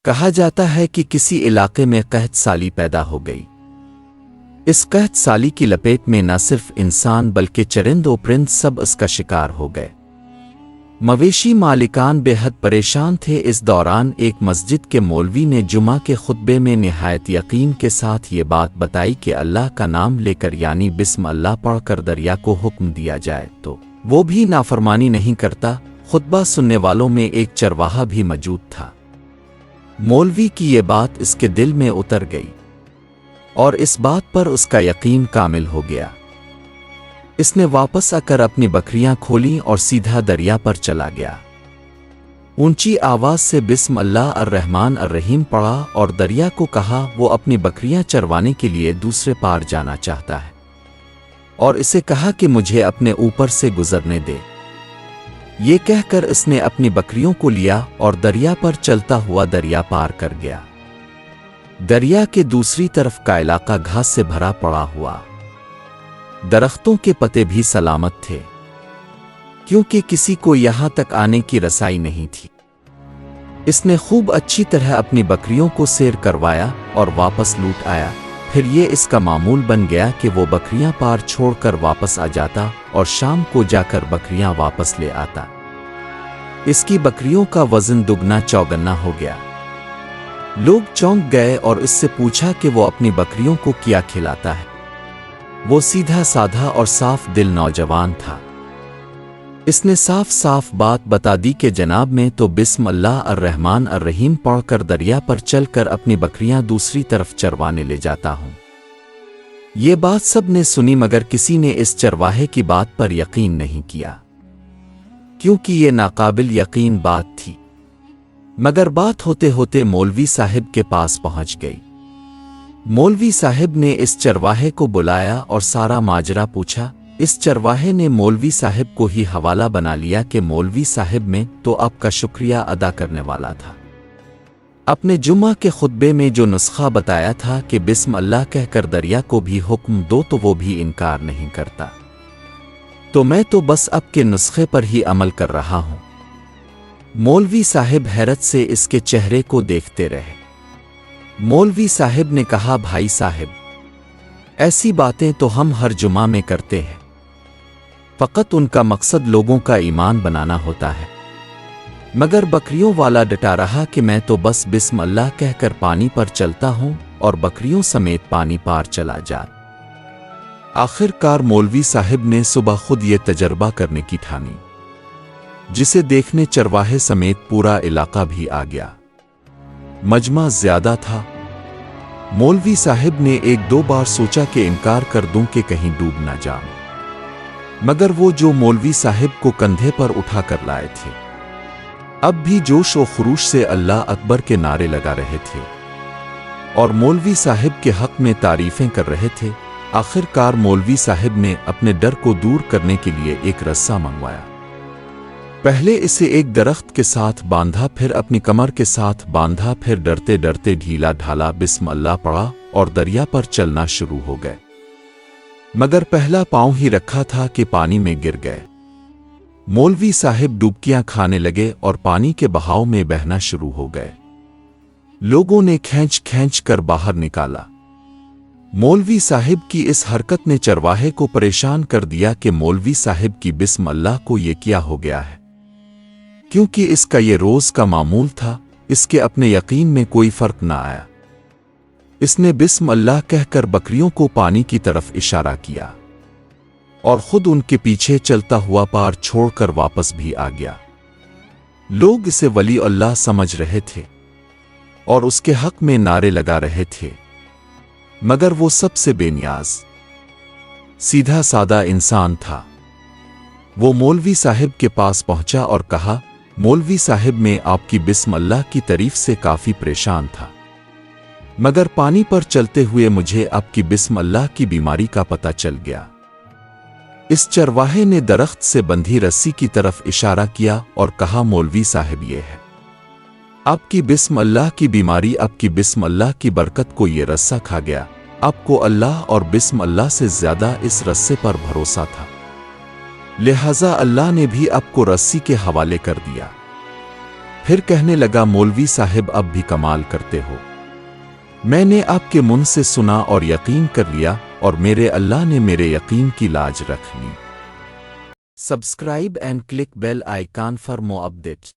کہا جاتا ہے کہ کسی علاقے میں قحط سالی پیدا ہو گئی۔ اس قحط سالی کی لپیٹ میں نہ صرف انسان بلکہ چرند و پرند سب اس کا شکار ہو گئے۔ مویشی مالکان بے حد پریشان تھے۔ اس دوران ایک مسجد کے مولوی نے جمعہ کے خطبے میں نہایت یقین کے ساتھ یہ بات بتائی کہ اللہ کا نام لے کر یعنی بسم اللہ پڑھ کر دریا کو حکم دیا جائے تو وہ بھی نافرمانی نہیں کرتا۔ خطبہ سننے والوں میں ایک چرواہا بھی موجود تھا۔ مولوی کی یہ بات اس کے دل میں اتر گئی اور اس بات پر اس کا یقین کامل ہو گیا۔ اس نے واپس آ کر اپنی بکریاں کھولیں اور سیدھا دریا پر چلا گیا۔ اونچی آواز سے بسم اللہ الرحمن الرحیم پڑھا اور دریا کو کہا وہ اپنی بکریاں چروانے کے لیے دوسرے پار جانا چاہتا ہے، اور اسے کہا کہ مجھے اپنے اوپر سے گزرنے دے۔ یہ کہہ کر اس نے اپنی بکریوں کو لیا اور دریا پر چلتا ہوا دریا پار کر گیا۔ دریا کے دوسری طرف کا علاقہ گھاس سے بھرا پڑا ہوا، درختوں کے پتے بھی سلامت تھے، کیونکہ کسی کو یہاں تک آنے کی رسائی نہیں تھی۔ اس نے خوب اچھی طرح اپنی بکریوں کو سیر کروایا اور واپس لوٹ آیا۔ پھر یہ اس کا معمول بن گیا کہ وہ بکریاں پار چھوڑ کر واپس آ جاتا اور شام کو جا کر بکریاں واپس لے آتا۔ اس کی بکریوں کا وزن دگنا چوگنا ہو گیا۔ لوگ چونک گئے اور اس سے پوچھا کہ وہ اپنی بکریوں کو کیا کھلاتا ہے۔ وہ سیدھا سادھا اور صاف دل نوجوان تھا۔ اس نے صاف صاف بات بتا دی کہ جناب میں تو بسم اللہ الرحمن الرحیم پڑھ کر دریا پر چل کر اپنی بکریاں دوسری طرف چروانے لے جاتا ہوں۔ یہ بات سب نے سنی مگر کسی نے اس چرواہے کی بات پر یقین نہیں کیا، کیونکہ یہ ناقابل یقین بات تھی۔ مگر بات ہوتے ہوتے مولوی صاحب کے پاس پہنچ گئی۔ مولوی صاحب نے اس چرواہے کو بلایا اور سارا ماجرا پوچھا۔ اس چرواہے نے مولوی صاحب کو ہی حوالہ بنا لیا کہ مولوی صاحب میں تو آپ کا شکریہ ادا کرنے والا تھا۔ اپنے جمعہ کے خطبے میں جو نسخہ بتایا تھا کہ بسم اللہ کہہ کر دریا کو بھی حکم دو تو وہ بھی انکار نہیں کرتا، تو میں تو بس اب کے نسخے پر ہی عمل کر رہا ہوں۔ مولوی صاحب حیرت سے اس کے چہرے کو دیکھتے رہے۔ مولوی صاحب نے کہا بھائی صاحب، ایسی باتیں تو ہم ہر جمعہ میں کرتے ہیں، فقط ان کا مقصد لوگوں کا ایمان بنانا ہوتا ہے۔ مگر بکریوں والا ڈٹا رہا کہ میں تو بس بسم اللہ کہہ کر پانی پر چلتا ہوں اور بکریوں سمیت پانی پار چلا جاتا۔ آخر کار مولوی صاحب نے صبح خود یہ تجربہ کرنے کی ٹھانی، جسے دیکھنے چرواہے سمیت پورا علاقہ بھی آ گیا۔ مجمع زیادہ تھا۔ مولوی صاحب نے ایک دو بار سوچا کہ انکار کر دوں کہ کہیں ڈوب نہ جاؤں، مگر وہ جو مولوی صاحب کو کندھے پر اٹھا کر لائے تھے اب بھی جوش و خروش سے اللہ اکبر کے نعرے لگا رہے تھے اور مولوی صاحب کے حق میں تعریفیں کر رہے تھے۔ آخر کار مولوی صاحب نے اپنے ڈر کو دور کرنے کے لیے ایک رسہ منگوایا۔ پہلے اسے ایک درخت کے ساتھ باندھا، پھر اپنی کمر کے ساتھ باندھا، پھر ڈرتے ڈرتے ڈھیلا ڈھالا بسم اللہ پڑھا اور دریا پر چلنا شروع ہو گئے۔ مگر پہلا پاؤں ہی رکھا تھا کہ پانی میں گر گئے۔ مولوی صاحب ڈبکیاں کھانے لگے اور پانی کے بہاؤ میں بہنا شروع ہو گئے۔ لوگوں نے کھینچ کھینچ کر باہر نکالا۔ مولوی صاحب کی اس حرکت نے چرواہے کو پریشان کر دیا کہ مولوی صاحب کی بسم اللہ کو یہ کیا ہو گیا ہے، کیونکہ اس کا یہ روز کا معمول تھا۔ اس کے اپنے یقین میں کوئی فرق نہ آیا۔ اس نے بسم اللہ کہہ کر بکریوں کو پانی کی طرف اشارہ کیا اور خود ان کے پیچھے چلتا ہوا پار چھوڑ کر واپس بھی آ گیا۔ لوگ اسے ولی اللہ سمجھ رہے تھے اور اس کے حق میں نعرے لگا رہے تھے، مگر وہ سب سے بے نیاز سیدھا سادہ انسان تھا۔ وہ مولوی صاحب کے پاس پہنچا اور کہا، مولوی صاحب میں آپ کی بسم اللہ کی تعریف سے کافی پریشان تھا، مگر پانی پر چلتے ہوئے مجھے آپ کی بسم اللہ کی بیماری کا پتہ چل گیا۔ اس چرواہے نے درخت سے بندھی رسی کی طرف اشارہ کیا اور کہا، مولوی صاحب یہ ہے آپ کی بسم اللہ کی بیماری، آپ کی بسم اللہ کی برکت کو یہ رسہ کھا گیا۔ آپ کو اللہ اور بسم اللہ سے زیادہ اس رسے پر بھروسہ تھا، لہذا اللہ نے بھی آپ کو رسی کے حوالے کر دیا۔ پھر کہنے لگا مولوی صاحب اب بھی کمال کرتے ہو، میں نے آپ کے منہ سے سنا اور یقین کر لیا، اور میرے اللہ نے میرے یقین کی لاج رکھ لی۔ Subscribe and click bell icon for more updates.